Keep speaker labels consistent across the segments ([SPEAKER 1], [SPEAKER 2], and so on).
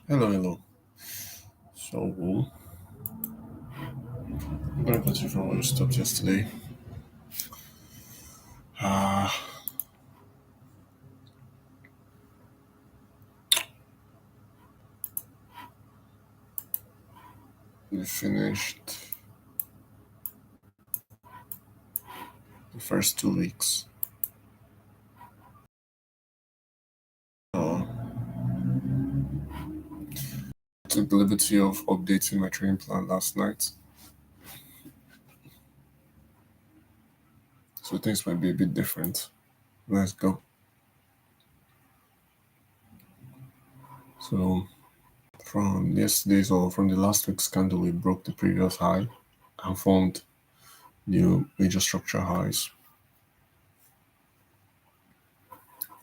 [SPEAKER 1] Hello, hello. So, I'm gonna continue from where we stopped yesterday. Ah, we finished the first 2 weeks. So, I took the liberty of updating my training plan last night. So, things might be a bit different. Let's go. So, from yesterday's or from the last week's candle, we broke the previous high and formed new major structure highs.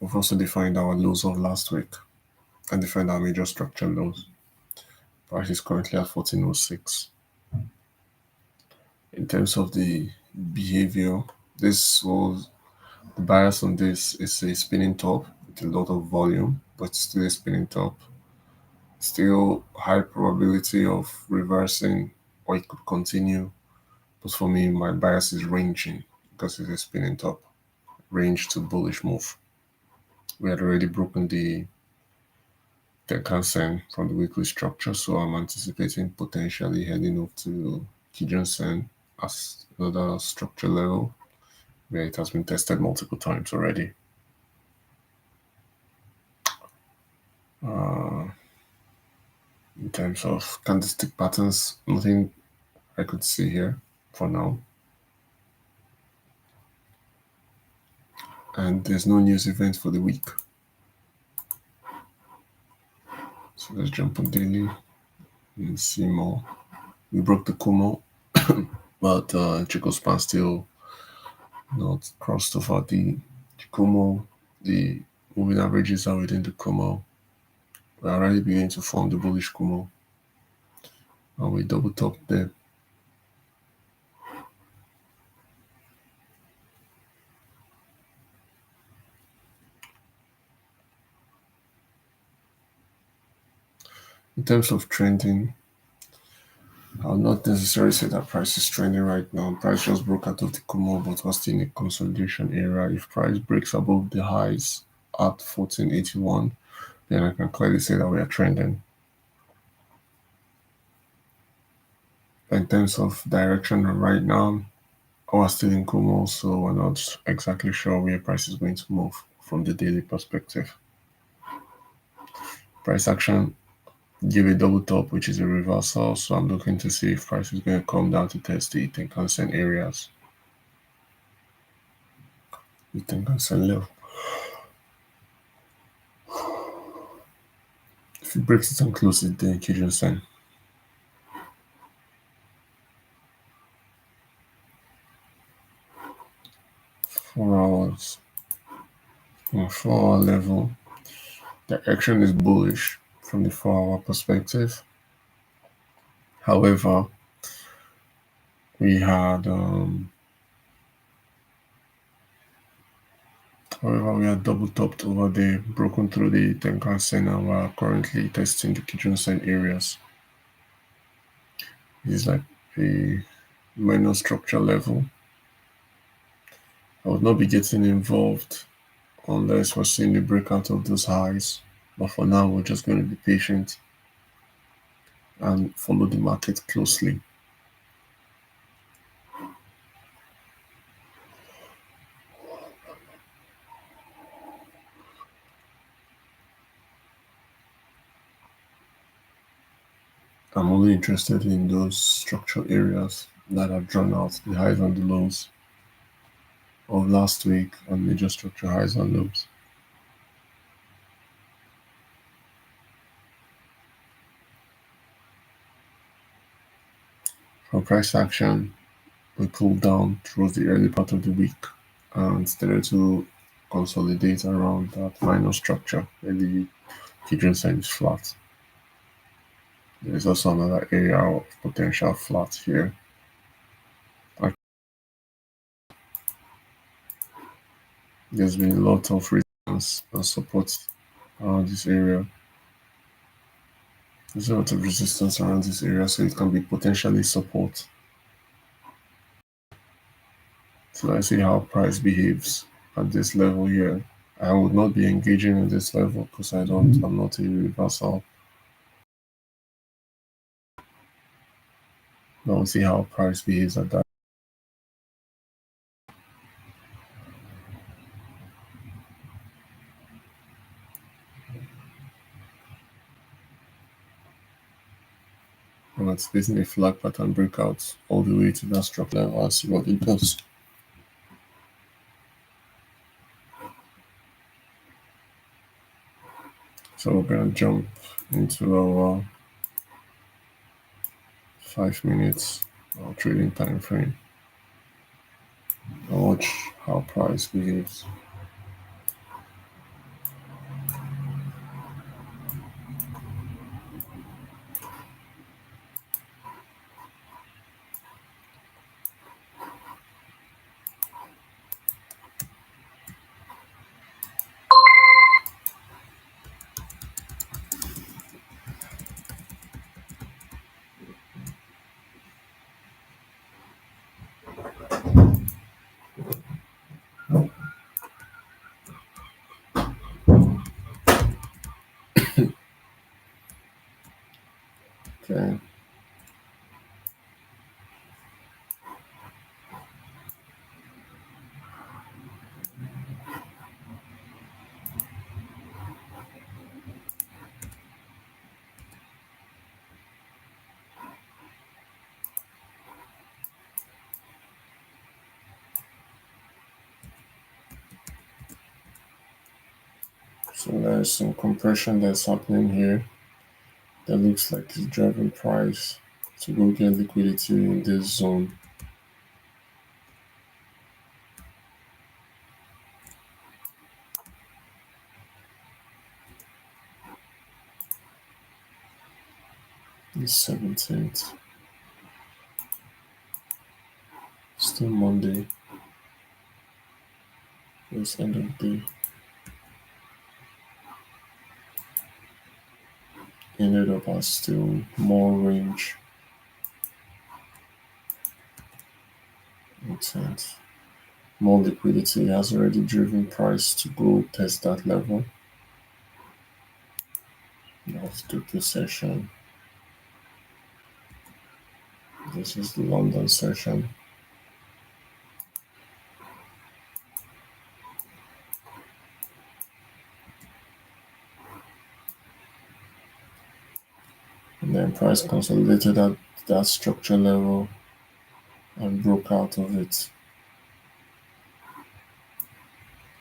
[SPEAKER 1] We've also defined our lows of last week and defined our major structure lows. Price is currently at 1406. In terms of the behavior, this was the bias on this is a spinning top with a lot of volume, but still a spinning top. Still high probability of reversing or it could continue. But for me, my bias is ranging because it's a spinning top. Range to bullish move. We had already broken the Tenkan-sen from the weekly structure, so I'm anticipating potentially heading up to Kijun-sen as another structure level where it has been tested multiple times already. Uh, in terms of candlestick patterns, nothing I could see here for now. And there's no news event for the week. So let's jump on daily and see more. We broke the Kumo, but Chico span still not crossed over the Kumo. The moving averages are within the Kumo. We're already beginning to form the bullish Kumo. And we double top there. In terms of trending, I'll not necessarily say that price is trending right now. Price just broke out of the Kumo, but we're still in a consolidation area. If price breaks above the highs at 1481, then I can clearly say that we are trending. In terms of direction right now, we're still in Kumo, so we're not exactly sure where price is going to move from the daily perspective. Price action give a double top, which is a reversal, so I'm looking to see if price is going to come down to test the Tenkan-sen areas. The Tenkan-sen level. If it breaks it and closes it, then Kijun-sen. 4 hours. On 4 hour level, the action is bullish from the 4 hour perspective. However, we had we had double topped over there, broken through the Tenkan-sen, and we're currently testing the Kijun-sen areas. This is like a minor structure level. I would not be getting involved unless we're seeing the breakout of those highs. But for now, we're just going to be patient and follow the market closely. I'm only interested in those structural areas that have drawn out the highs and the lows of last week and major structural highs and lows. For price action, we pulled down towards the early part of the week and started to consolidate around that minor structure where the Kijun sign is flat. There is also another area of potential flat here. There's been a lot of resistance and support around this area. There's a lot of resistance around this area, so it can be potentially support. So let's see how price behaves at this level here. I would not be engaging in this level because I'm not a reversal. But we'll see how price behaves at that. And it's basically a flag pattern breakout all the way to that structure level and see what it does. So we're gonna jump into our 5 minutes trading time frame and watch how price behaves. Okay. So there's some compression that's happening here that looks like it's driving price to go get liquidity in this zone. The 17th. Still Monday. It's end of the day. Ended up as still more range intent. More liquidity has already driven price to go test that level. Let's do this session. This is the London session. And then price consolidated at that structure level and broke out of it.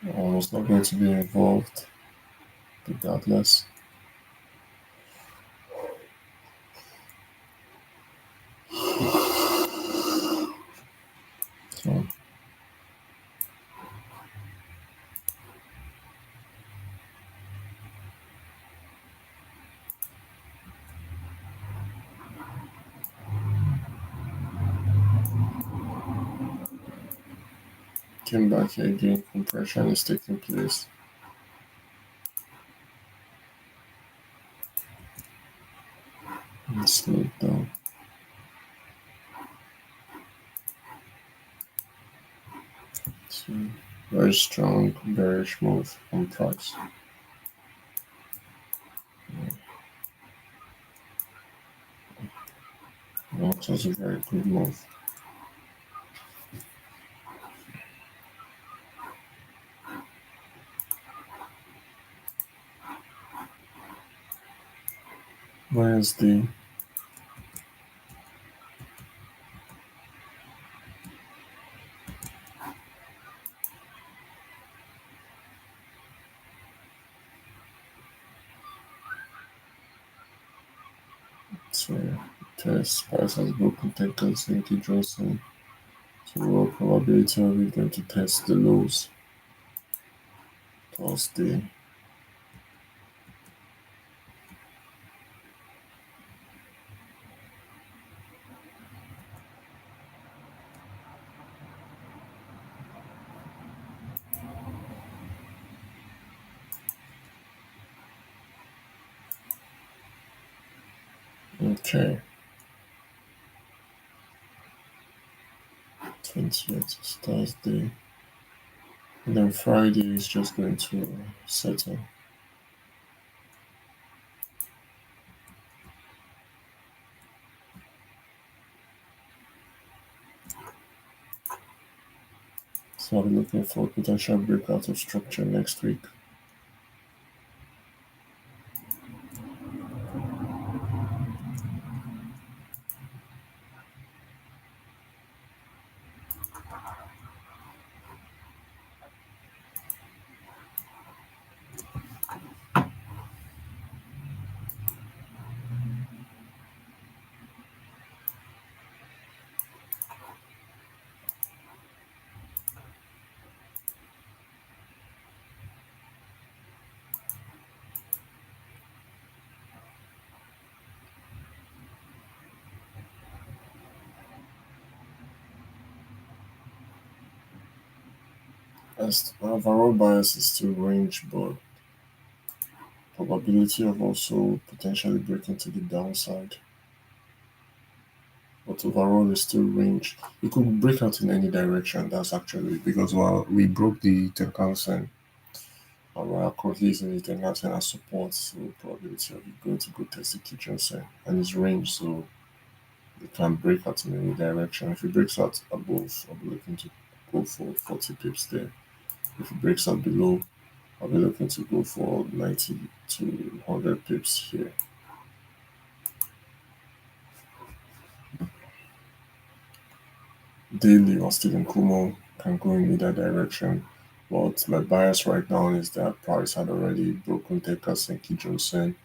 [SPEAKER 1] I was not going to be involved regardless. So came back here again, compression is taking place. And slowed down. So very strong bearish move on price. That was a very good move. Where's the so test price has broken takers into Johnson. So low probability of it going to test the lows Thursday. Okay, 28th is Thursday. And then Friday is just going to settle. So I'll be looking for potential breakout of structure next week. As overall bias is still range, but probability of also potentially breaking to the downside. But overall, is still range. It could break out in any direction. That's actually because while we broke the 10,000, and we're currently using the 10,000 as support, so probability of it going to go test the kitchen side and its range, so it can break out in any direction. If it breaks out above, I'll be looking to go for 40 pips there. If it breaks out below, I'll be looking to go for 90 to 100 pips here. Daily or still in Kumo can go in either direction. But my bias right now is that price had already broken Tekka Senki Johnson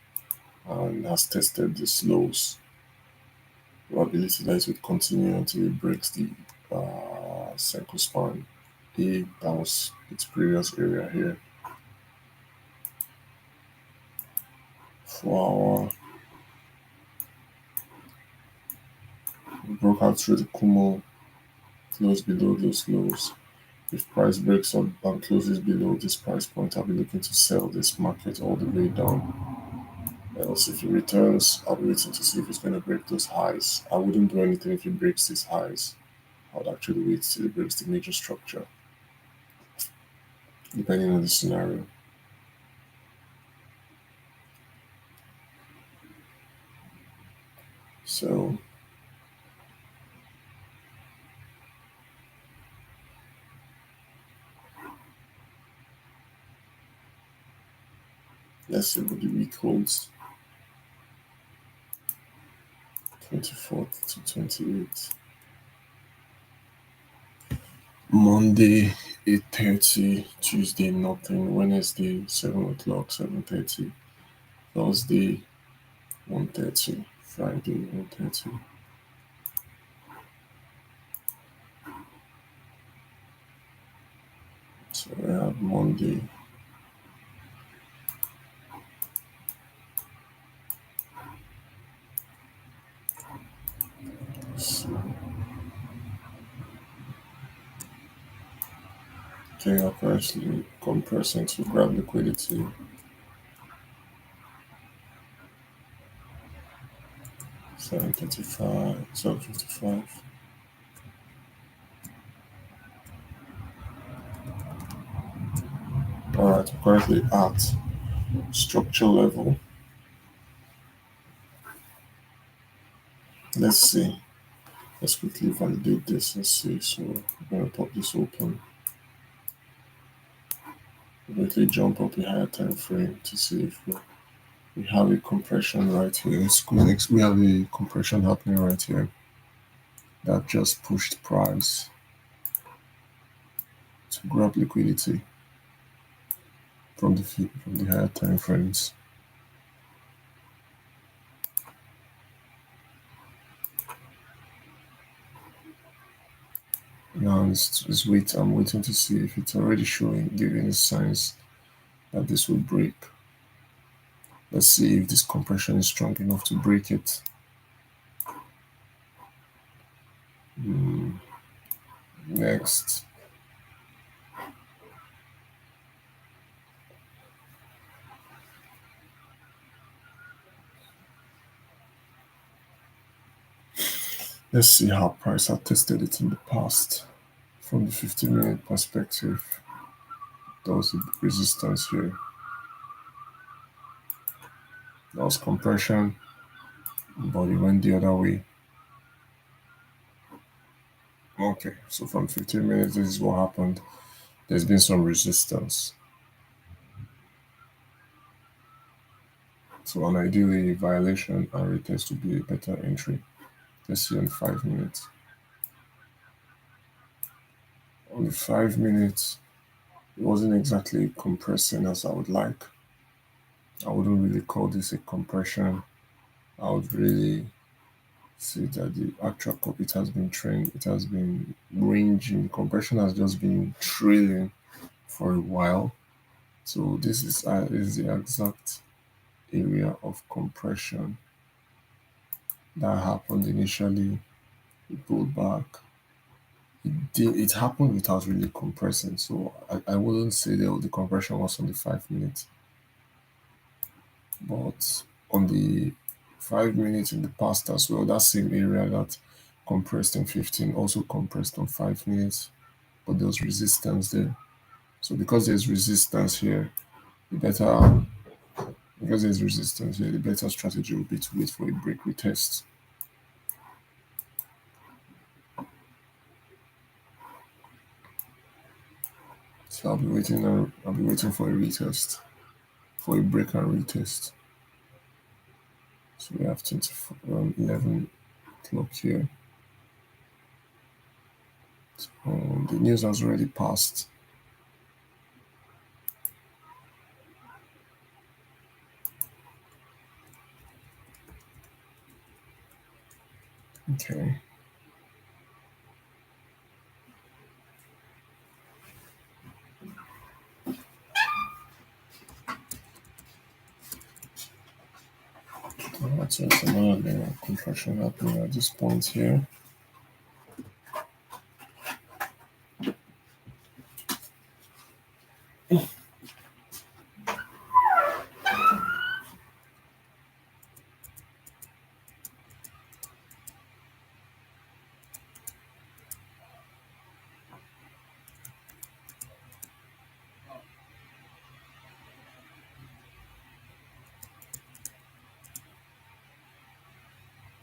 [SPEAKER 1] and has tested the lows. Probability that it would continue until it breaks the Senko span. That was its previous area here. 4 hour broke out through the Kumo, close below those lows. If price breaks up and closes below this price point, I'll be looking to sell this market all the way down. Else, if it returns, I'll be waiting to see if it's going to break those highs. I wouldn't do anything if it breaks these highs. I would actually wait till it breaks the major structure, depending on the scenario. So let's see what the week holds. 24th to 28th. Monday 8:30, Tuesday nothing, Wednesday 7 o'clock 7:30, Thursday 1:30, Friday 1:30. So we have Monday. So, okay, I'm currently compressing to grab liquidity. 7:35, 7:55. Alright, I'm currently at structure level. Let's see. Let's quickly validate this and see. So I'm gonna pop this open. Quickly jump up a higher time frame to see if we have a compression right here. We have a compression happening right here that just pushed price to grab liquidity from the higher time frames. Now I'm waiting to see if it's already giving signs that this will break. Let's see if this compression is strong enough to break it. Next, Let's see how price had tested it in the past. From the 15-minute perspective, there was a resistance here. There was compression, but it went the other way. Okay, so from 15 minutes, this is what happened. There's been some resistance. So, an ideally, violation and retest would be a better entry. Let's see on 5 minutes. On the 5 minutes, it wasn't exactly compressing as I would like. I wouldn't really call this a compression. I would really say that the actual it has been trend, it has been ranging. Compression has just been trailing for a while. So this is the exact area of compression that happened initially. It pulled back. It happened without really compressing. So I wouldn't say that the compression was on the 5 minutes, but on the 5 minutes in the past as well, that same area that compressed in 15 also compressed on 5 minutes, but there was resistance there. So because there's resistance here, the better strategy would be to wait for a break retest. So I'll be waiting for a retest, for a break and retest. So we have 11 o'clock here. So, the news has already passed. Okay. Alright, so it's another layer of contraction happening at this point here.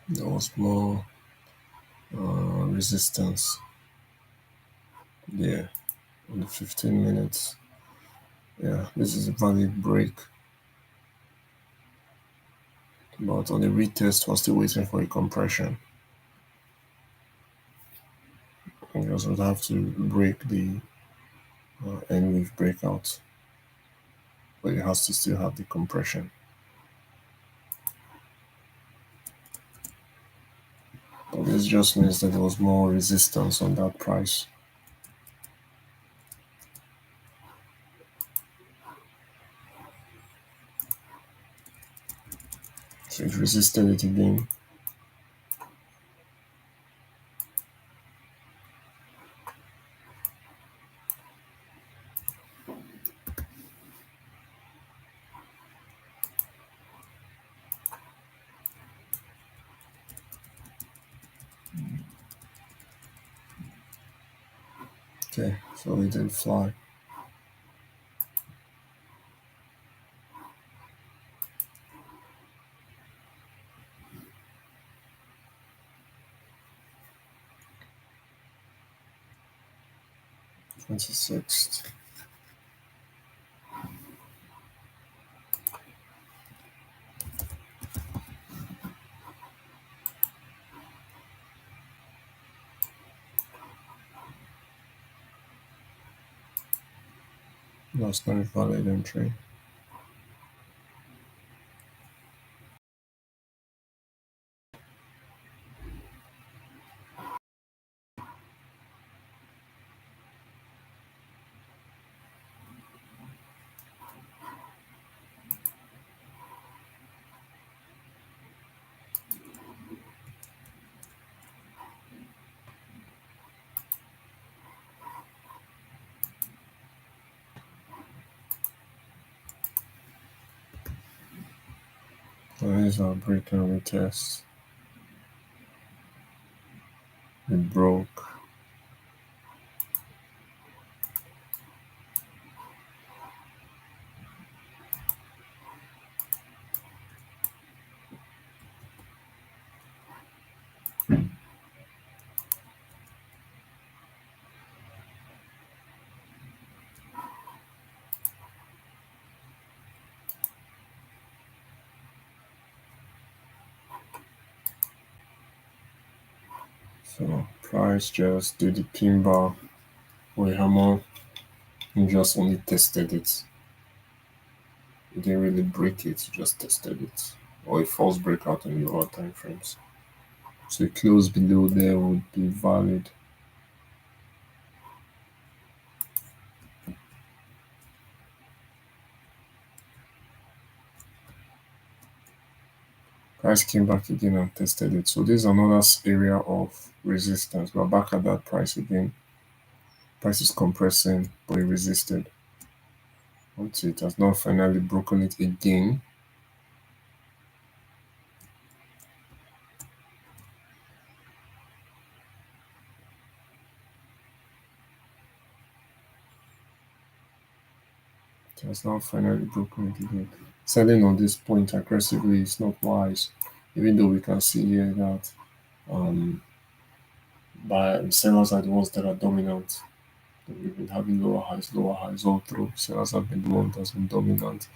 [SPEAKER 1] There was more resistance there on the 15 minutes. Yeah, this is a valid break. But on the retest, we're still waiting for a compression. And we also have to break the end wave breakout, but it has to still have the compression. But this just means that there was more resistance on that price. So it resisted it again. Okay, so it didn't fly. Twenty-sixth. That's not a valid entry. So here's our break and retest. It broke. So price just did the pin bar or a hammer and just only tested it. It didn't really break it, just tested it. Or a false breakout in lower time frames. So a close below there would be valid. Price came back again and tested it. So this is another area of resistance. We're back at that price again. Price is compressing, but it resisted. Once it has now finally broken it again. It has now finally broken it again. Selling on this point aggressively is not wise, even though we can see here that um, sellers are the ones that are dominant. We've been having lower highs all through. Sellers have been the one that's been dominant.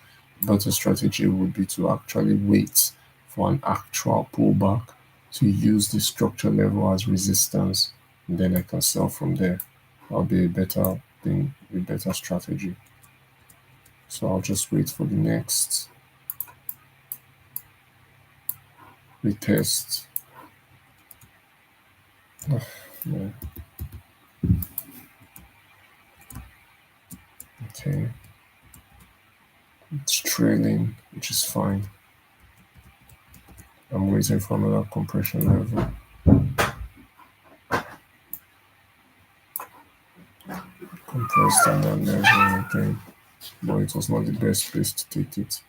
[SPEAKER 1] But the strategy would be to actually wait for an actual pullback to use the structure level as resistance, and then I can sell from there. That'll be a better thing, a better strategy. So I'll just wait for the next retest. Yeah. Okay. It's trailing, which is fine. I'm waiting for another compression level. Compressed on that level again, but it was not the best place to take it.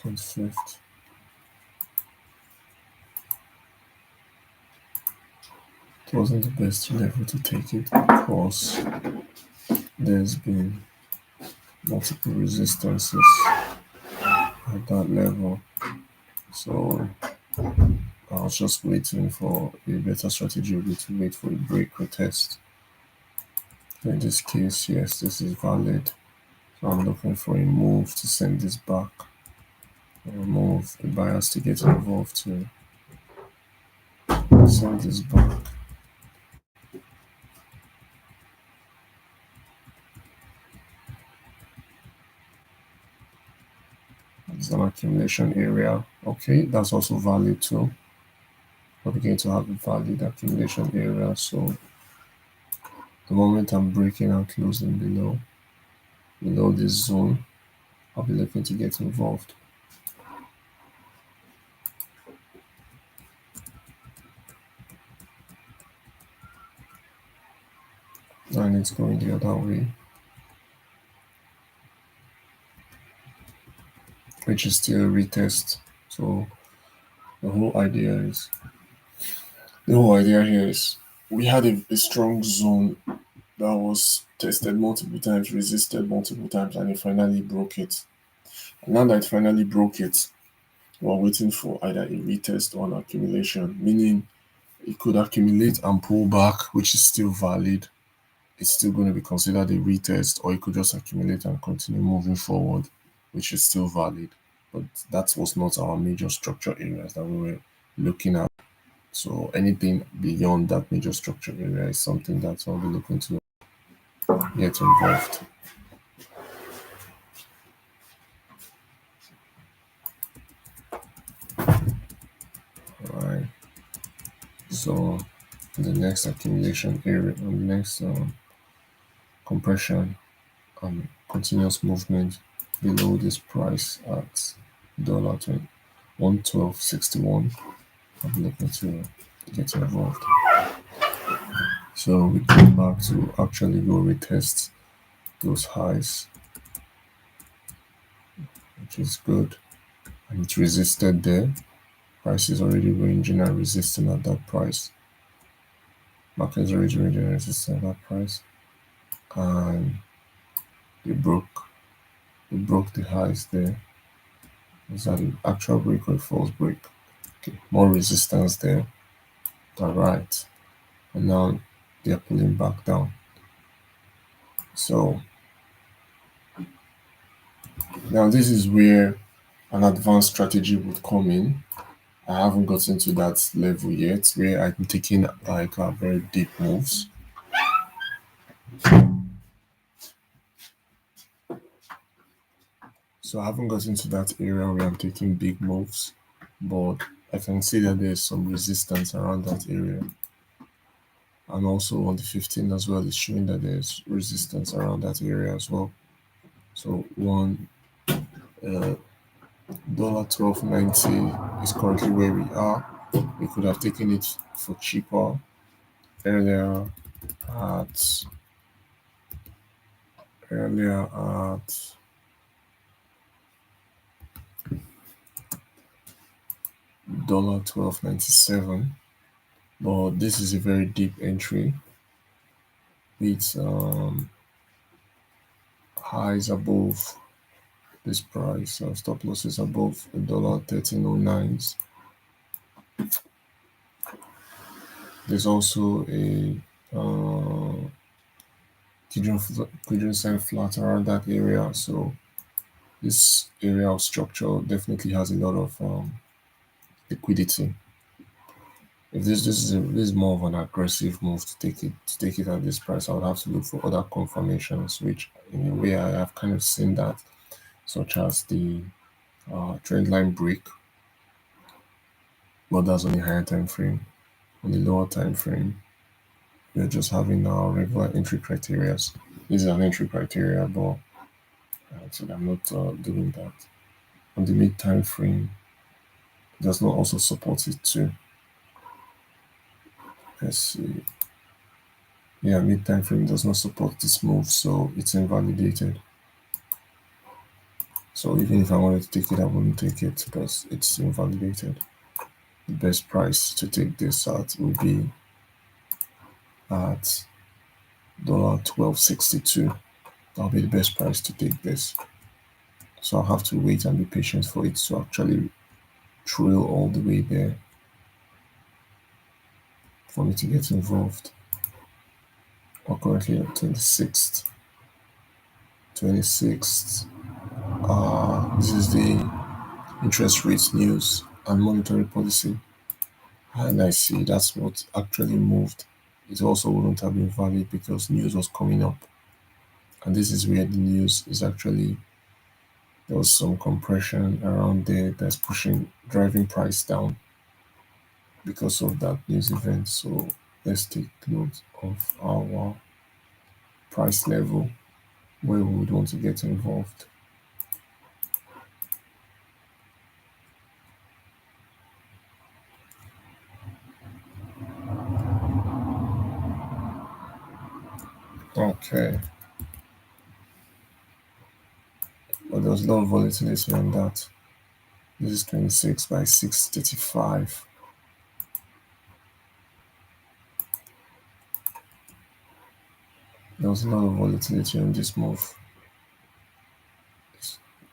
[SPEAKER 1] 25th. It wasn't the best level to take it because there's been multiple resistances at that level. So I was just waiting for a better strategy would be to wait for a break retest. In this case, yes, this is valid. So I'm looking for a move to send this back. Or a move, the buyers to get involved to send this back. It's an accumulation area. Okay, that's also valid too. We're beginning to have a valid accumulation area. So the moment I'm breaking and closing below this zone, I'll be looking to get involved. And it's going the other way, which is still a retest. So the whole idea is the whole idea here is we had a strong zone that was tested multiple times, resisted multiple times, and it finally broke it. And now that it finally broke it, we're waiting for either a retest or an accumulation, meaning it could accumulate and pull back, which is still valid. It's still going to be considered a retest, or it could just accumulate and continue moving forward, which is still valid. But that was not our major structure areas that we were looking at. So anything beyond that major structure area is something that I'll be looking to get involved. Alright. So the next accumulation area, the next compression, continuous movement below this price at dollar 112.61. I'm looking to get involved. So we came back to actually go retest those highs. which is good. And it resisted there. Price is already ranging and resisting at that price. Market is already ranging and resisting at that price. And they broke the highs there. Is that an actual break or a false break? Okay, more resistance there. All right. And now they're pulling back down. So now this is where an advanced strategy would come in. I haven't gotten to that level yet where I'm taking like very deep moves. So I haven't gotten to that area where I'm taking big moves, but I can see that there's some resistance around that area. And also on the 15 as well, it's showing that there's resistance around that area as well. So one dollar 12.90 is currently where we are. We could have taken it for cheaper earlier at earlier at dollar 12.97, but this is a very deep entry with highs above this price, so stop losses above dollar 13.09s. There's also a Kijun sign flat around that area, so this area of structure definitely has a lot of liquidity. If this is more of an aggressive move to take it at this price, I would have to look for other confirmations, which in a way I have kind of seen that, such as the trend line break, but that's on the higher time frame. On the lower time frame, we're just having our regular entry criteria. This is an entry criteria, but so I'm not doing that. On the mid time frame, it does not also support it too. Let's see. Yeah, mid time frame does not support this move, so it's invalidated. So even if I wanted to take it, I wouldn't take it because it's invalidated. The best price to take this at would be at $12.62. That'll be the best price to take this. So I'll have to wait and be patient for it to actually trail all the way there for me to get involved. We're currently at 26th. 26th. This is the interest rates news and monetary policy. And I see that's what actually moved. It also wouldn't have been valid because news was coming up. And this is where the news is actually, there was some compression around there that's driving price down because of that news event. So let's take note of our price level where we would want to get involved. Okay. But there was a lot of volatility on that. This is 26 by 635. There was a lot of volatility on this move.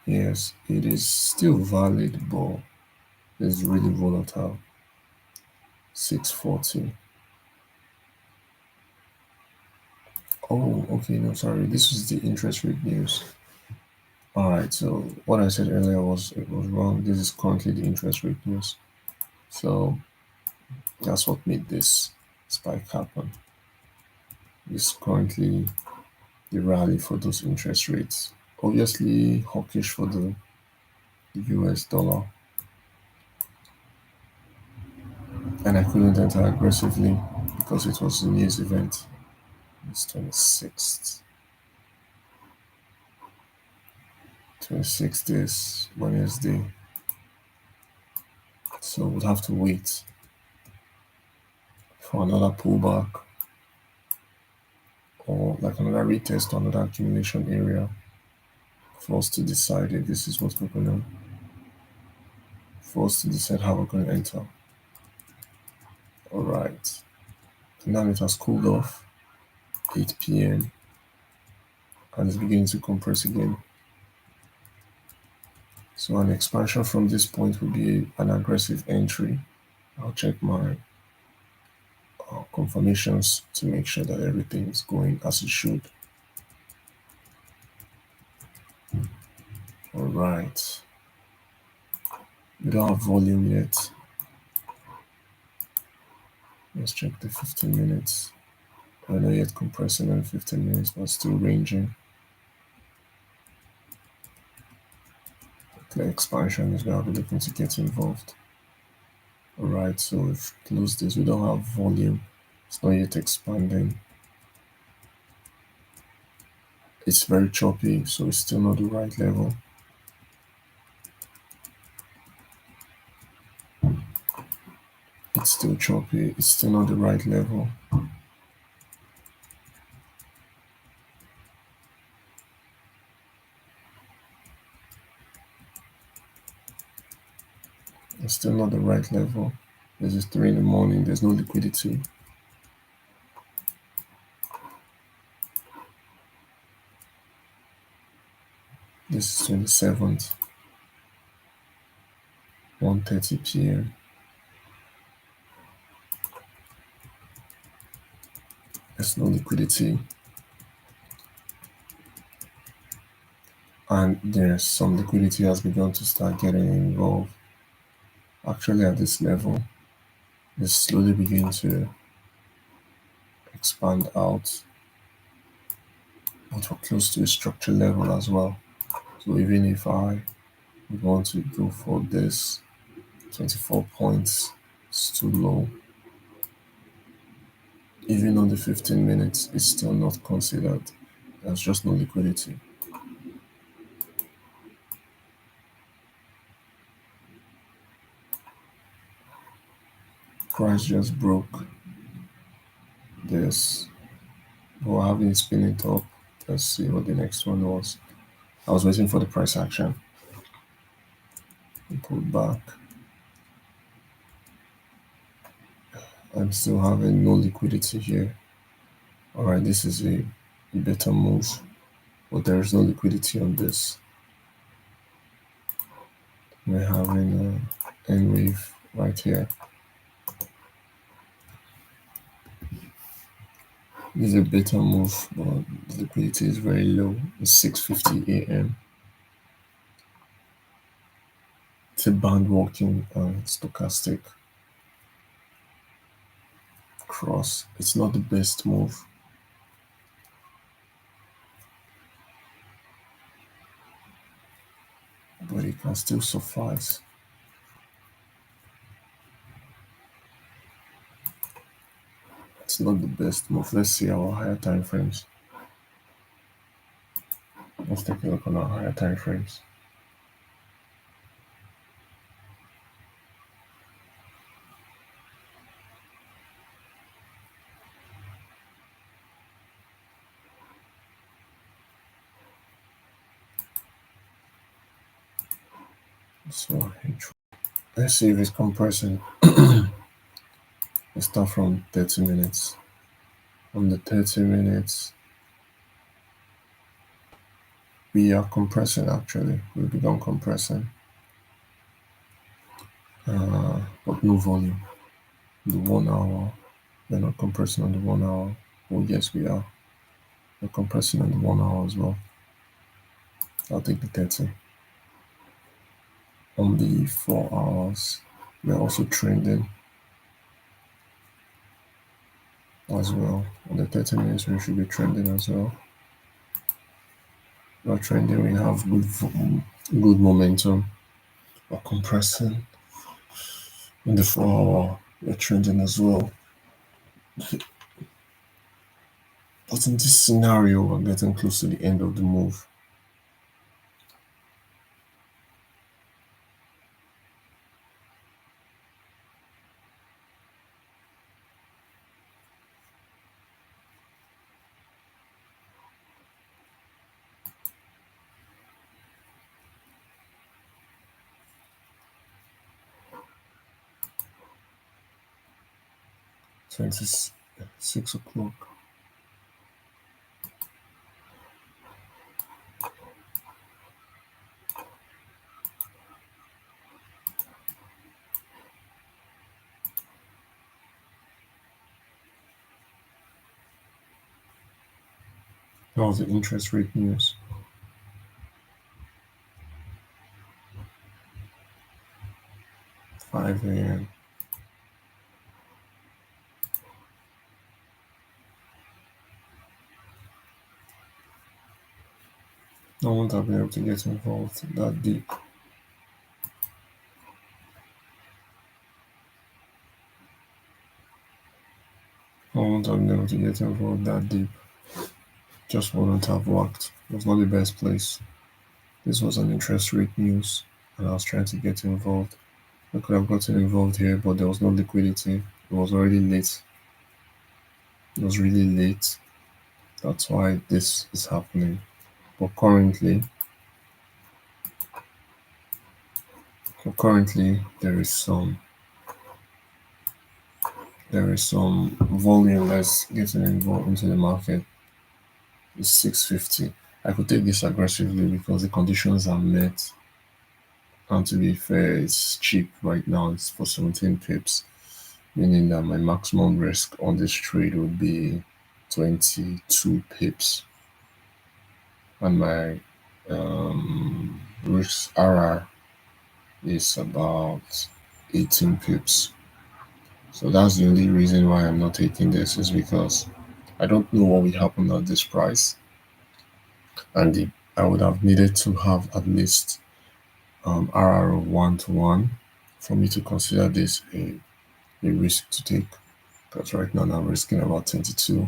[SPEAKER 1] Yes, it is still valid, but it's really volatile. 640. Oh, okay, no, sorry. This is the interest rate news. All right, so what I said earlier it was wrong. This is currently the interest rate news. So that's what made this spike happen. This is currently the rally for those interest rates. Obviously hawkish for the US dollar. And I couldn't enter aggressively because it was a news event. It's 26th. 26th is Wednesday. So we'll have to wait for another pullback or like another retest or another accumulation area for us to decide if this is what we're gonna, for us to decide how we're gonna enter. All right. Now it has cooled off. 8 p.m. and it's beginning to compress again. So an expansion from this point would be an aggressive entry. I'll check my confirmations to make sure that everything is going as it should. All right. We don't have volume yet. Let's check the 15 minutes. We're not yet compressing on 15 minutes, but still ranging. The expansion is where I'll be looking to get involved. All right, so we've closed this. We don't have volume. It's not yet expanding. It's very choppy, so it's still not the right level. It's still choppy. It's still not the right level. It's still not the right level. This is 3 in the morning. There's no liquidity. This is 27th, 1:30 p.m. There's no liquidity. And there's some liquidity has begun to start getting involved. Actually, at this level, it's slowly beginning to expand out, but we're close to a structure level as well. So even if I would want to go for this 24 points, it's too low. Even on the 15 minutes, it's still not considered. There's just no liquidity. Price just broke this. We're having it spinning top. Let's see what the next one was. I was waiting for the price action. Pull back. I'm still having no liquidity here. All right, this is a better move, but there is no liquidity on this. We're having a N wave right here. This is a better move, but the liquidity is very low. It's 6:50 a.m. It's a band walking stochastic cross. It's not the best move. But it can still suffice. It's not the best move. Let's see our higher time frames. Let's take a look on our higher time frames. So let's see if it's compressing. Let's start from 30 minutes. On the 30 minutes, we are compressing actually. We begun compressing, but no volume. The 1 hour, we're not compressing on the 1 hour. Oh, yes, we are. We're compressing on the 1 hour as well. I'll take the 30. On the 4 hours, we're also trending as well. On the 30 minutes, we should be trending as well. We're trending, we have good momentum. We're compressing. In the 4 hour, we're trending as well. But in this scenario, we're getting close to the end of the move. 6 o'clock. That was the interest rate news. 5 a.m. I won't have been able to get involved that deep. I won't have been able to get involved that deep. Just wouldn't have worked. It was not the best place. This was an interest rate news, and I was trying to get involved. I could have gotten involved here, but there was no liquidity. It was already late. It was really late. That's why this is happening. But currently there is some volume that's getting involved into the market. It's 650. I could take this aggressively because the conditions are met. And to be fair, it's cheap right now. It's for 17 pips, meaning that my maximum risk on this trade would be 22 pips, and my risk RR is about 18 pips. So that's the only reason why I'm not taking this, is because I don't know what will happen at this price, and I would have needed to have at least RR of 1 to 1 for me to consider this a risk to take. Because right now I'm risking about 22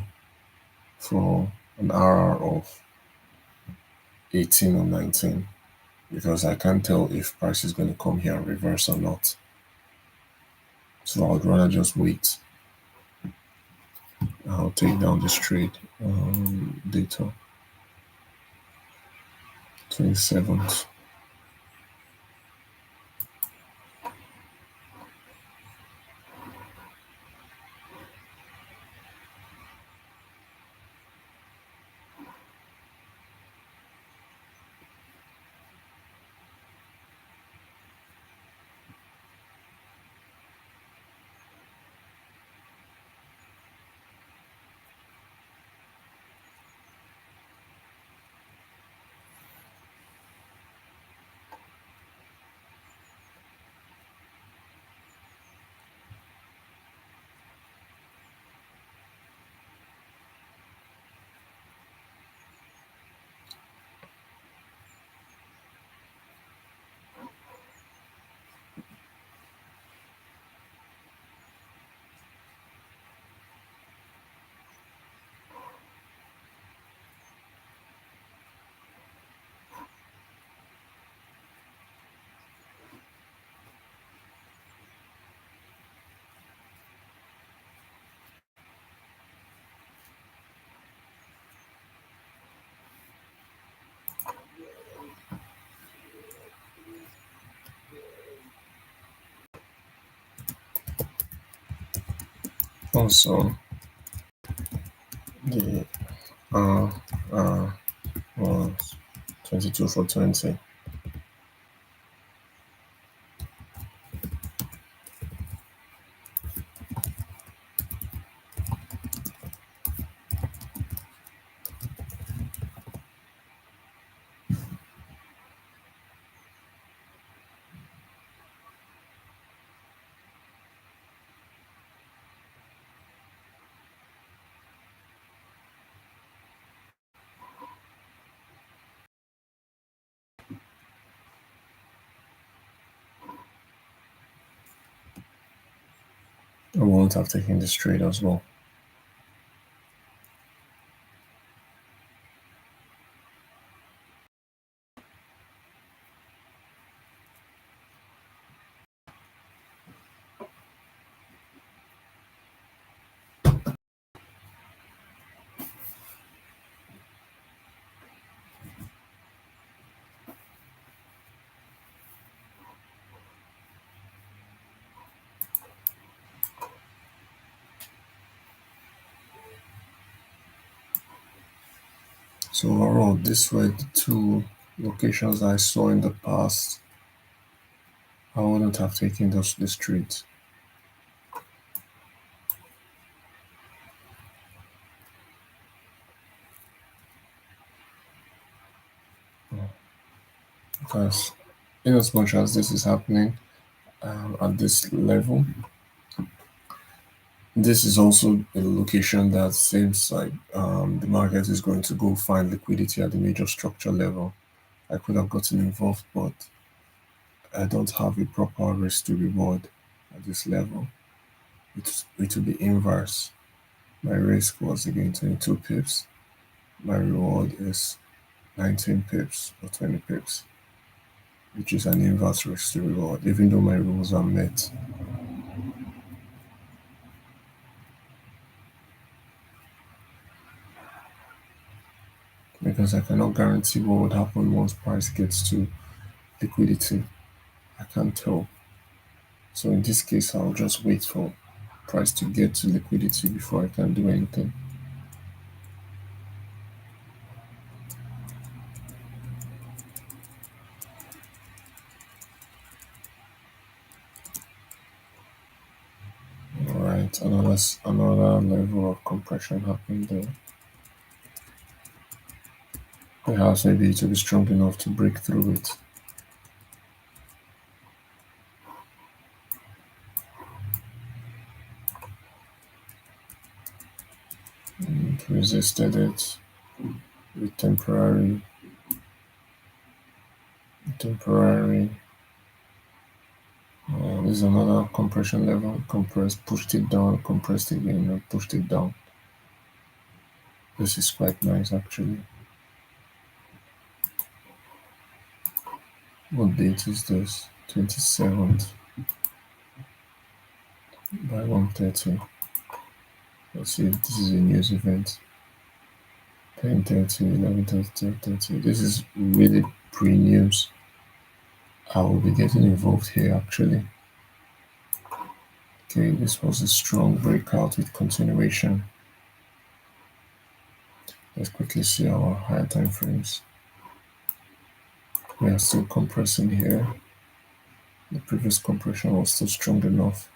[SPEAKER 1] for an RR of 18 or 19, because I can't tell if price is going to come here and reverse or not. So I would rather just wait. I'll take down this trade data 27th. Also, the uh, uh, was 22 for 20. I won't have taken this trade as well. So overall, these were the two locations I saw in the past. I wouldn't have taken those to the street because, in as much as this is happening at this level, this is also a location that seems like the market is going to go find liquidity at the major structure level. I could have gotten involved, but I don't have a proper risk to reward at this level. It will be inverse. My risk was again 22 pips. My reward is 19 pips or 20 pips, which is an inverse risk to reward, even though my rules are met. Because I cannot guarantee what would happen once price gets to liquidity. I can't tell. So in this case, I'll just wait for price to get to liquidity before I can do anything. All right, another level of compression happened there. Perhaps maybe it will be strong enough to break through it. It resisted it with temporary. This is another compression level. Compressed, pushed it down, compressed again, and pushed it down. This is quite nice actually. What date is this? 27th by 1:30. Let's see if this is a news event. 10:30, 11:30, 12:30. This is really pre-news. I will be getting involved here actually. Okay, this was a strong breakout with continuation. Let's quickly see our higher time frames. We are still compressing here. The previous compression was still strong enough.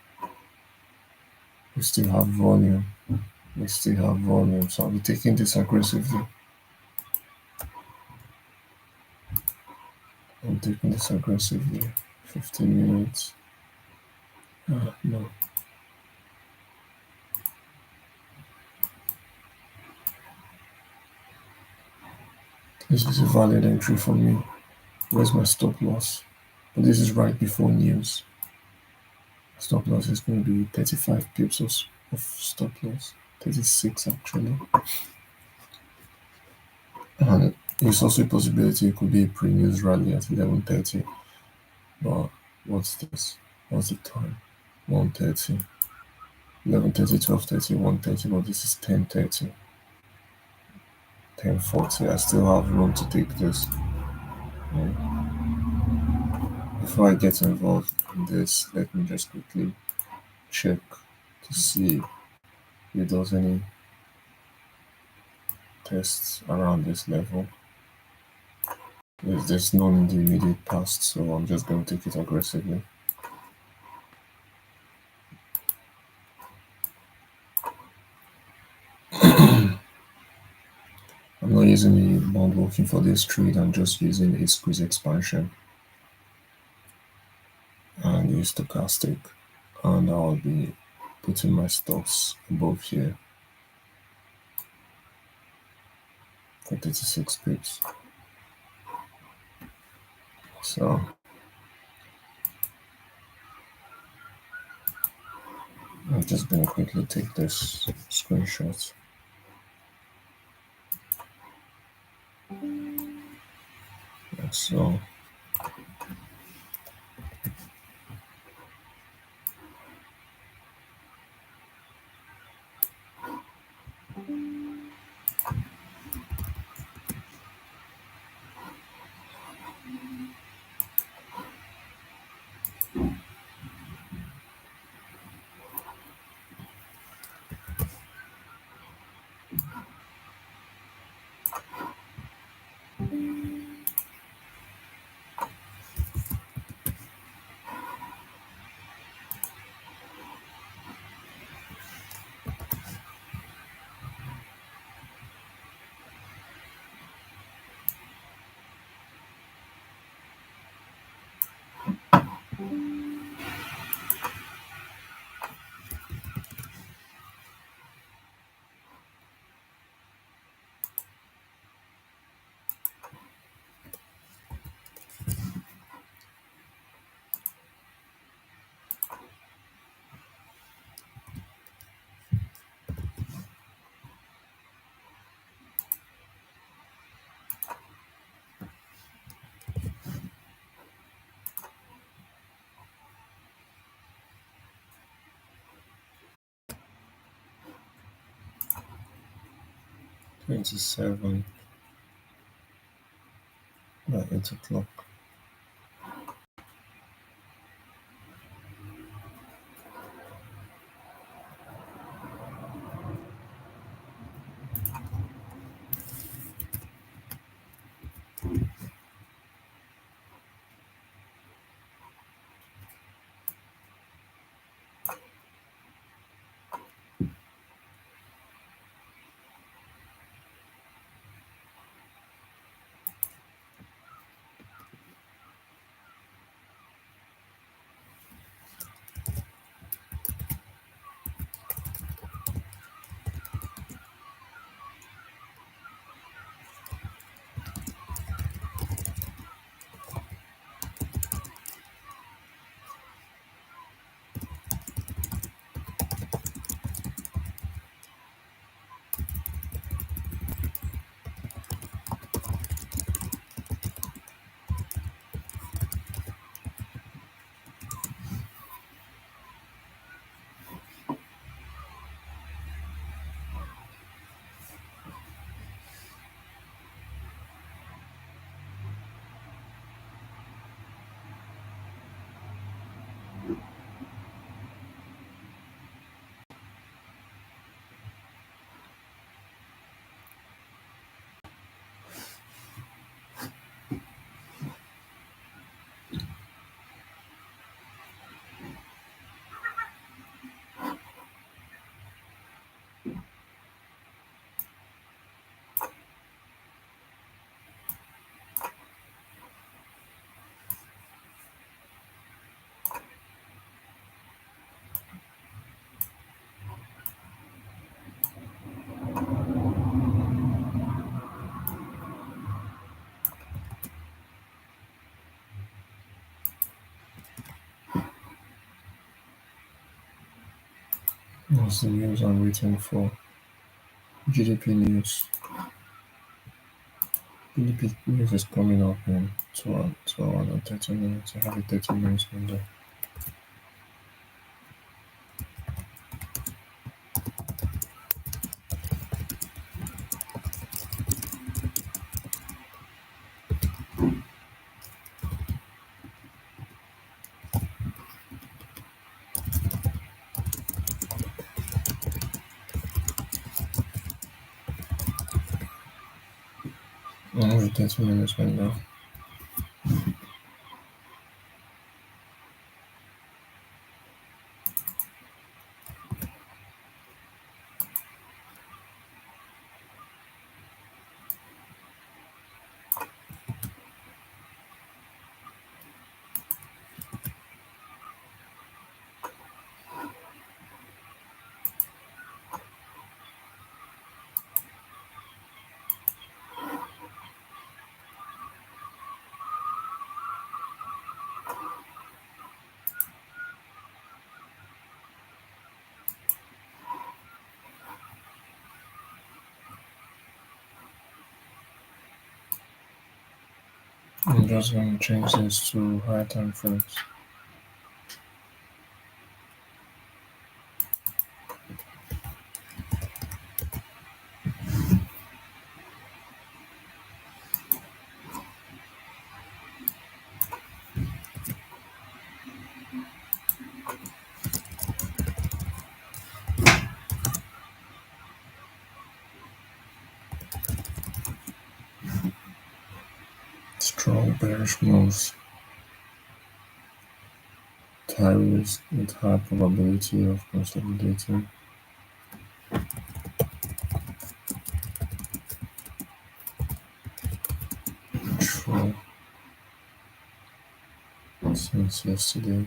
[SPEAKER 1] We still have volume. We still have volume. So I'll be taking this aggressively. I'm taking this aggressively. 15 minutes. No. This is a valid entry for me. Where's my stop loss? But this is right before news. Stop loss is going to be 35 pips of stop loss. 36 actually. And there's also a possibility it could be a pre-news rally at 11:30. But what's this? What's the time? 1:30. 11:30, 12:30, 1:30. But this is 10:30. 10:40. I still have room to take this. Before I get involved in this, let me just quickly check to see if it does any tests around this level. There's none in the immediate past, so I'm just going to take it aggressively. I'm not using the bond walking for this trade, I'm just using a squeeze expansion and a stochastic. And I'll be putting my stops above here for 36 pips. So I'm just going to quickly take this screenshot. So 27 by 8 o'clock. What's the news I'm waiting for? GDP news. GDP news is coming up in 2 hours and 30 minutes. I have a 30 minutes window. I have a 30 minutes window. I'm just going to change this to higher time frames. Strong bearish moves. High risk with high probability of consolidating. Control. since yesterday.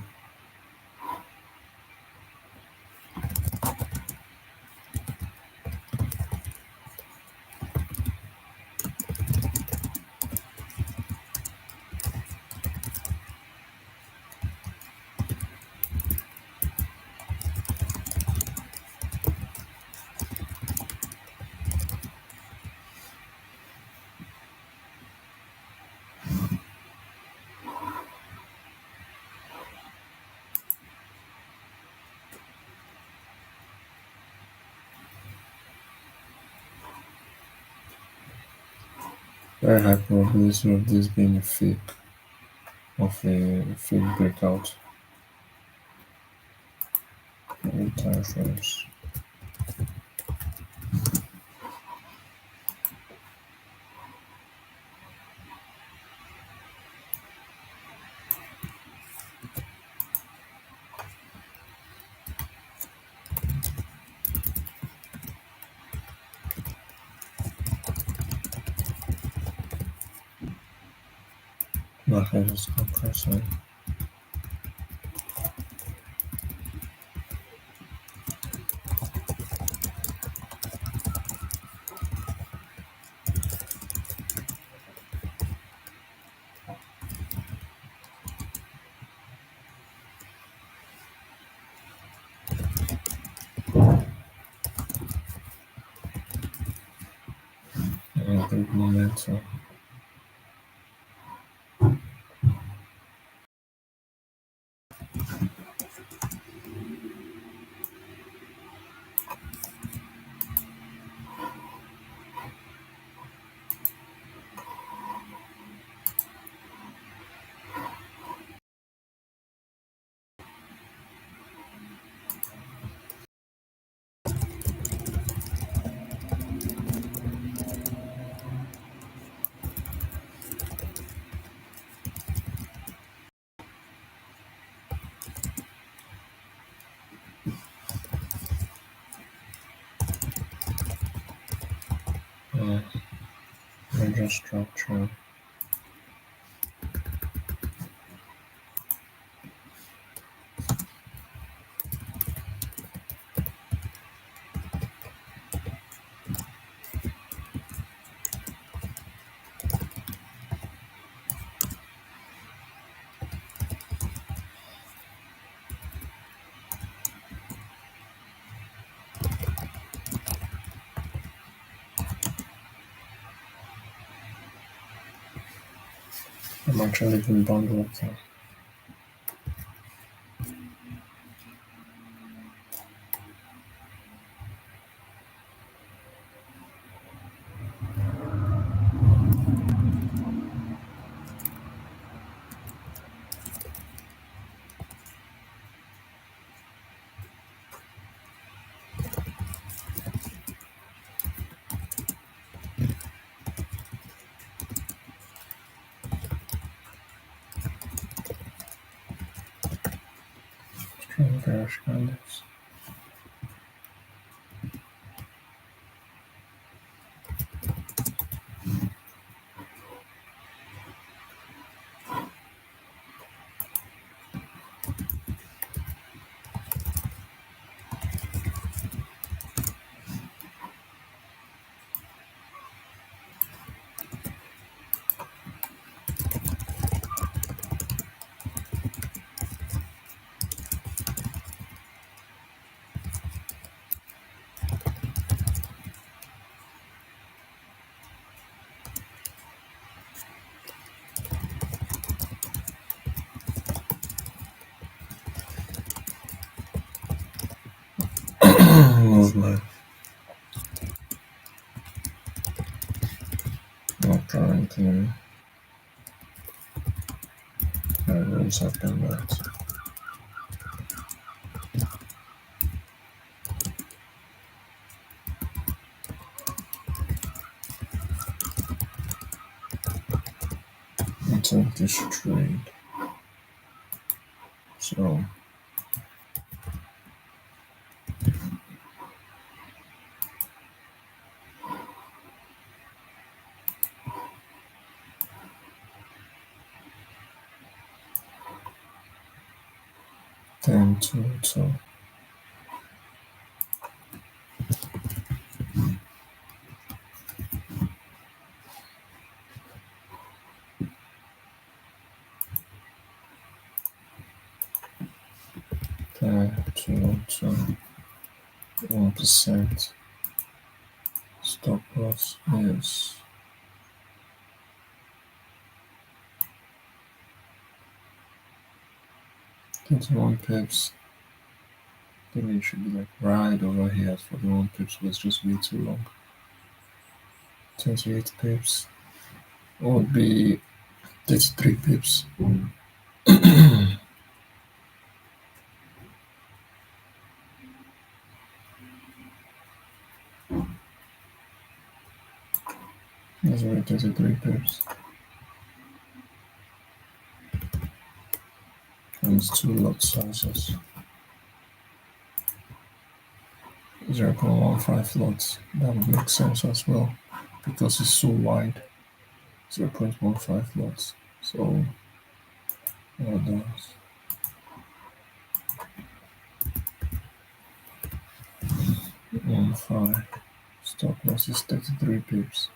[SPEAKER 1] Very high probability of this being a fake breakout. Maybe time frames. Market is compressing. And big momentum. Major structure. I'm actually even bundled up there. Strong bearish candles. Movement. Not currently. Everyone's have done that. I take this trade. So 10 to 2. 10 to 2. 1%. Stop loss is 21 pips. I think it should be like right over here at 41 pips, but it's just way too long. 28 pips would be 33 pips. That's right, 33 pips. And it's two lot sizes. 0.15 lots. That would make sense as well because it's so wide. 0.15 lots. So what does 1.5 stop loss is 33 pips.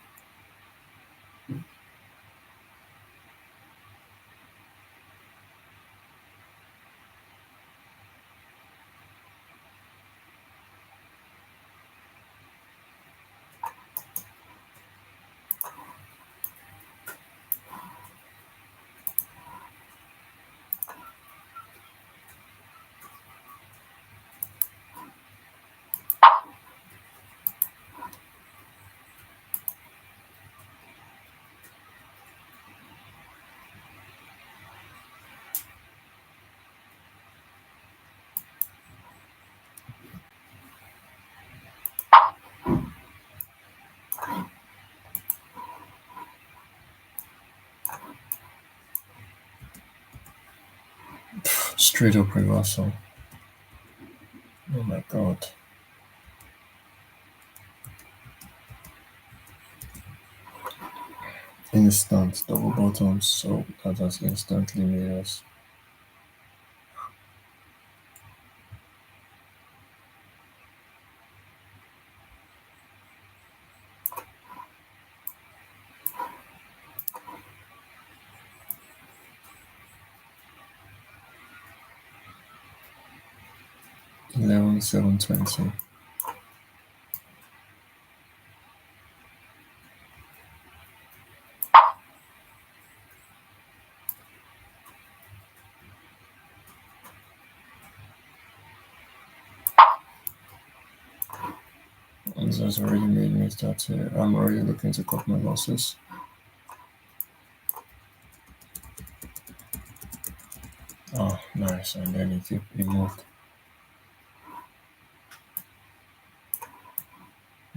[SPEAKER 1] Straight up reversal. Oh my god. Instant double bottoms, so that has instantly made us 11,720. And this has already made me start here. I'm already looking to cut my losses. Oh, nice. And then it moved.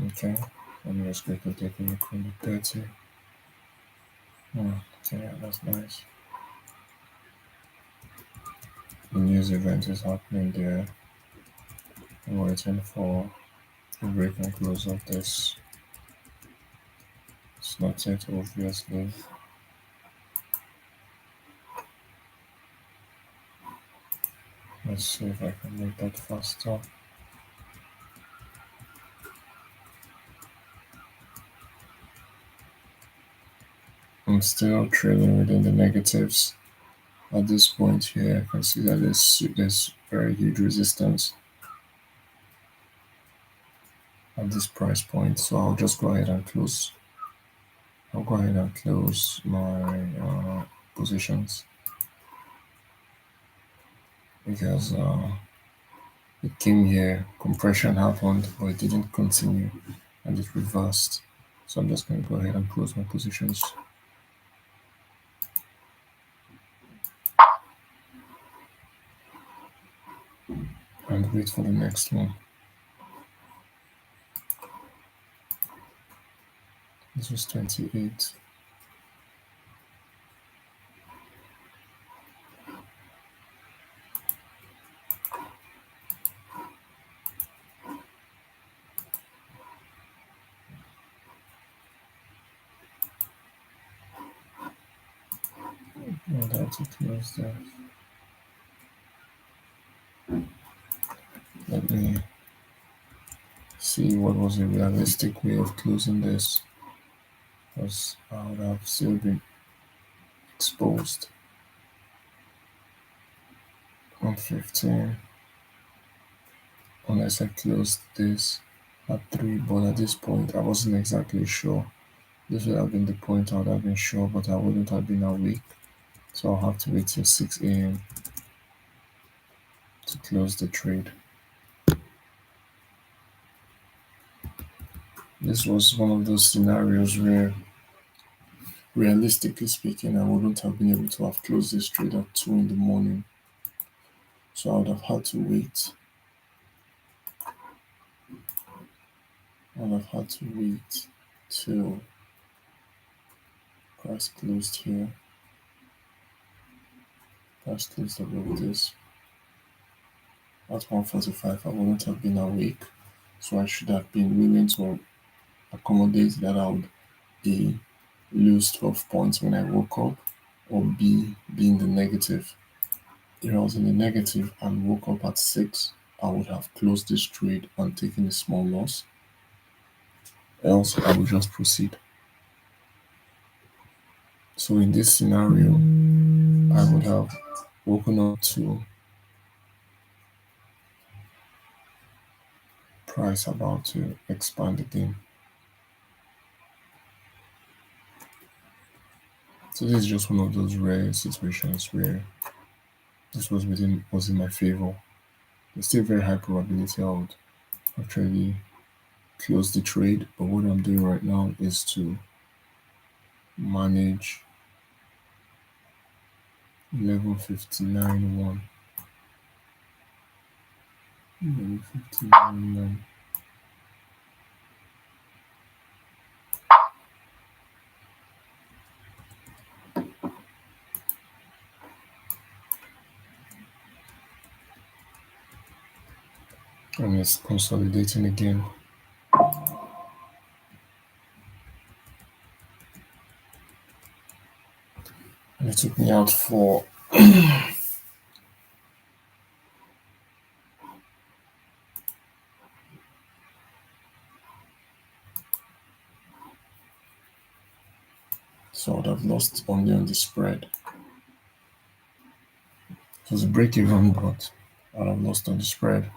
[SPEAKER 1] Okay. I'm just going to take a look from the 30. Oh, okay, yeah, that's nice. The news event is happening there. I'm waiting for the break and close of this. It's not yet, obviously. Let's see if I can make that faster. I'm still trailing within the negatives. At this point here, I can see that there's very huge resistance at this price point. So I'll just go ahead and close. I'll go ahead and close my positions because it came here, compression happened, but it didn't continue and it reversed. So I'm just going to go ahead and close my positions and wait for the next one. This was 28. And how to close that. me see what was a realistic way of closing this, because I would have still been exposed on 15 unless I closed this at 3. But at this point, I wasn't exactly sure. This would have been the point I would have been sure, but I wouldn't have been awake. So I'll have to wait till 6 a.m. to close the trade. This was one of those scenarios where, realistically speaking, I wouldn't have been able to have closed this trade at 2 in the morning. So I would have had to wait. I would have had to wait till price closed here. Price closed above this. At 145, I wouldn't have been awake. So I should have been willing to accommodate that I would A, lose 12 points when I woke up, or B, be in the negative. If I was in the negative and woke up at 6, I would have closed this trade and taken a small loss. Else, I would just proceed. So in this scenario, I would have woken up to price about to expand again. So this is just one of those rare situations where this was in my favor. There's still very high probability I would actually close the trade, but what I'm doing right now is to manage 1159.1. 1159.1. And it's consolidating again. And it took me out for so I would have lost only on the spread. It was a break even, but I would have lost on the spread.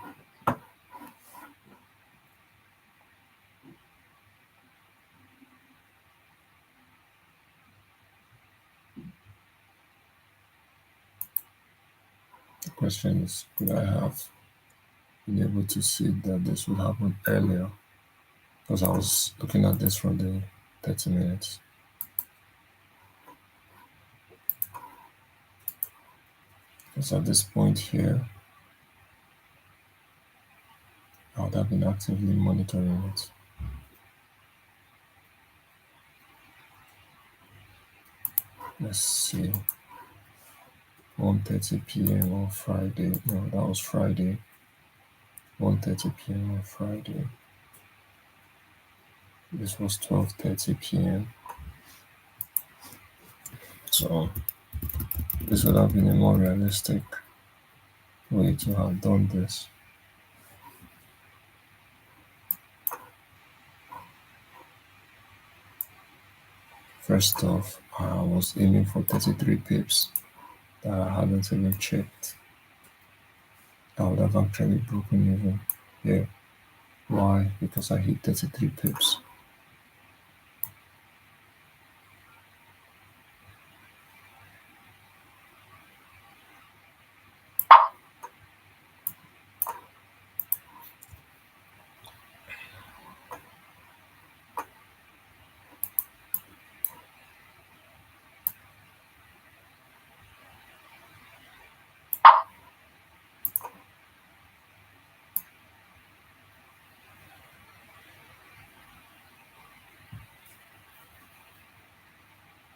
[SPEAKER 1] The question is, could I have been able to see that this would happen earlier? Because I was looking at this from the 30 minutes. Because at this point here, I would have been actively monitoring it. Let's see. 1:30 p.m. on Friday. No, that was Friday. 1:30 p.m. on Friday. This was 12:30 p.m. So this would have been a more realistic way to have done this. First off, I was aiming for 33 pips that I hadn't even checked. I would have actually broken even here. Why? Because I hit 33 pips.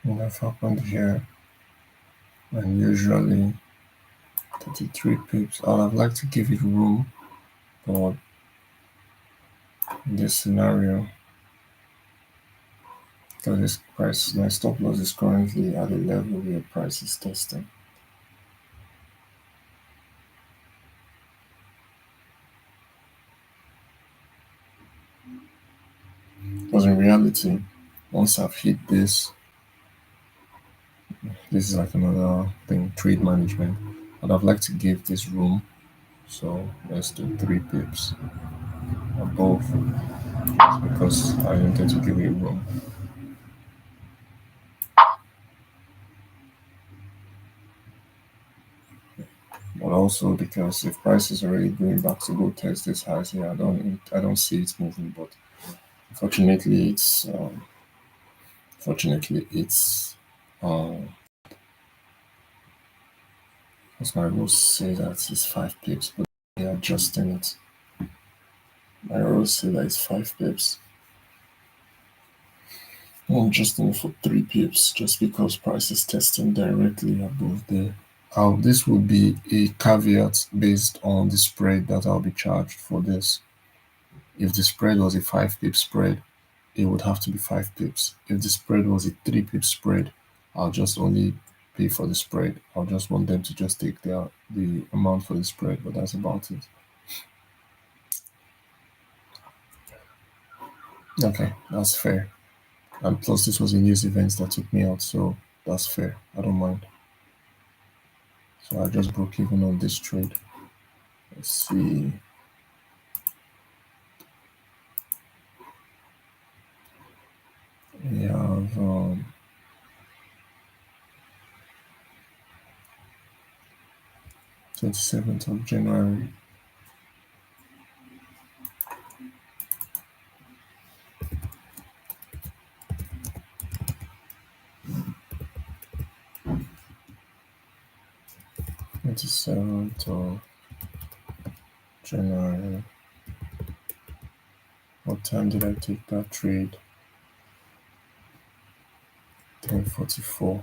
[SPEAKER 1] And that happened here. And usually 33 pips. I would have liked to give it room, but in this scenario, because this price, my stop loss is currently at a level where price is testing. Because in reality, once I've hit this, this is like another thing, trade management. I'd have liked to give this room. So let's do 3 pips above because I intend to give it room. But also because if price is already going back to go test this highs here, I don't see it moving. But fortunately, it's um, as my rules say that it's 5 pips, but they're adjusting it. My rules say that it's 5 pips. I'm adjusting it for 3 pips just because price is testing directly above there. This will be a caveat based on the spread that I'll be charged for this. If the spread was a 5 pip spread, it would have to be 5 pips. If the spread was a 3 pip spread, I'll just only pay for the spread. I'll just want them to just take the amount for the spread, but that's about it. Okay, that's fair. And plus, this was a news event that took me out, so that's fair. I don't mind. So I just broke even on this trade. Let's see. We have 27th of January. Twenty-seventh of January. What time did I take that trade? 10:44.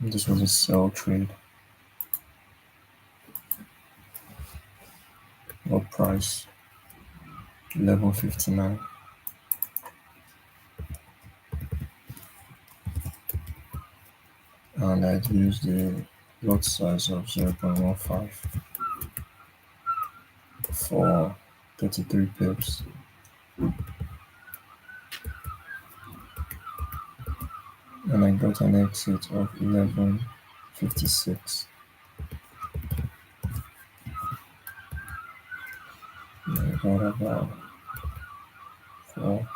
[SPEAKER 1] This was a sell trade. What price? 11:59. And I'd used the lot size of 0.15 for 33 pips. And I got an exit of 11.56. And I got about $4.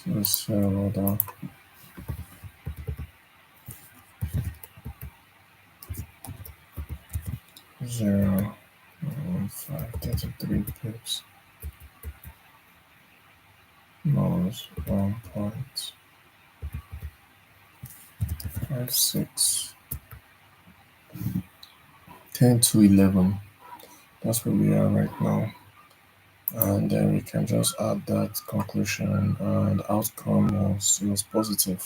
[SPEAKER 1] So sell order 0.1533 pips minus 1.56. 10 to 11. That's where we are right now. And then we can just add that conclusion and outcome was positive.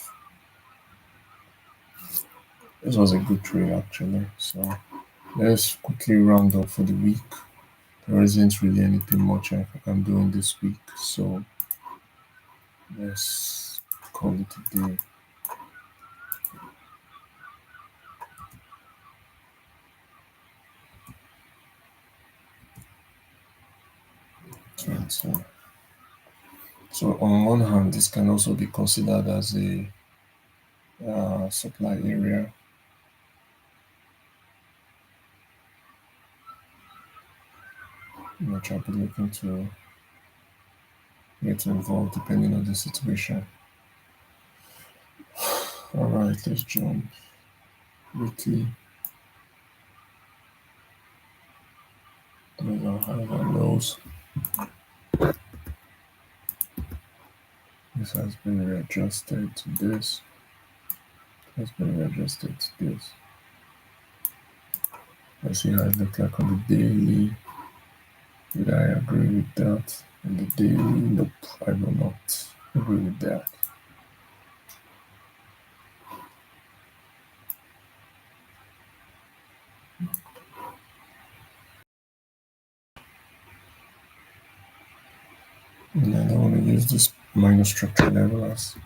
[SPEAKER 1] This was a good trade actually. So let's quickly round up for the week. There isn't really anything much I'm doing this week, so let's call it a day. So on one hand, this can also be considered as a supply area, which I'll be looking to get involved depending on the situation. All right, let's jump weekly. Those are highs and lows. This has been readjusted to this. Has been readjusted to this. Let's see how it looks like on the daily. Would I agree with that? In the daily, nope, I will not agree with that. And I don't want to use this minor structure level as.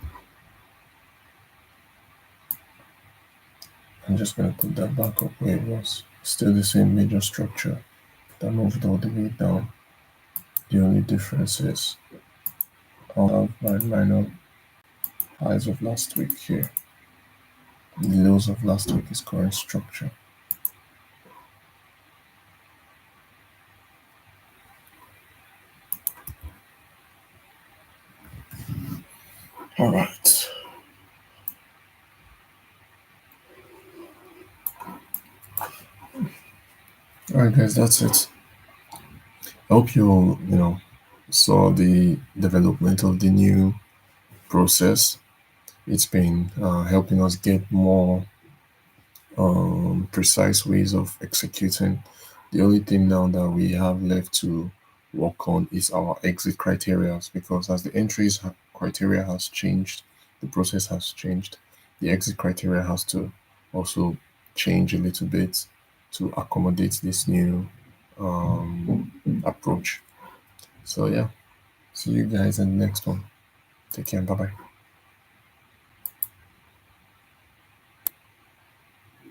[SPEAKER 1] I'm just going to put that back up where it was. Still the same major structure that moved all the way down. The only difference is I'll have my minor highs of last week here. The lows of last week is current structure. All right. All right, guys, that's it. I hope you saw the development of the new process. It's been helping us get more precise ways of executing. The only thing now that we have left to work on is our exit criteria because as the criteria has changed, the process has changed. The exit criteria has to also change a little bit to accommodate this new approach. So yeah, see you guys in the next one. Take care. Bye bye.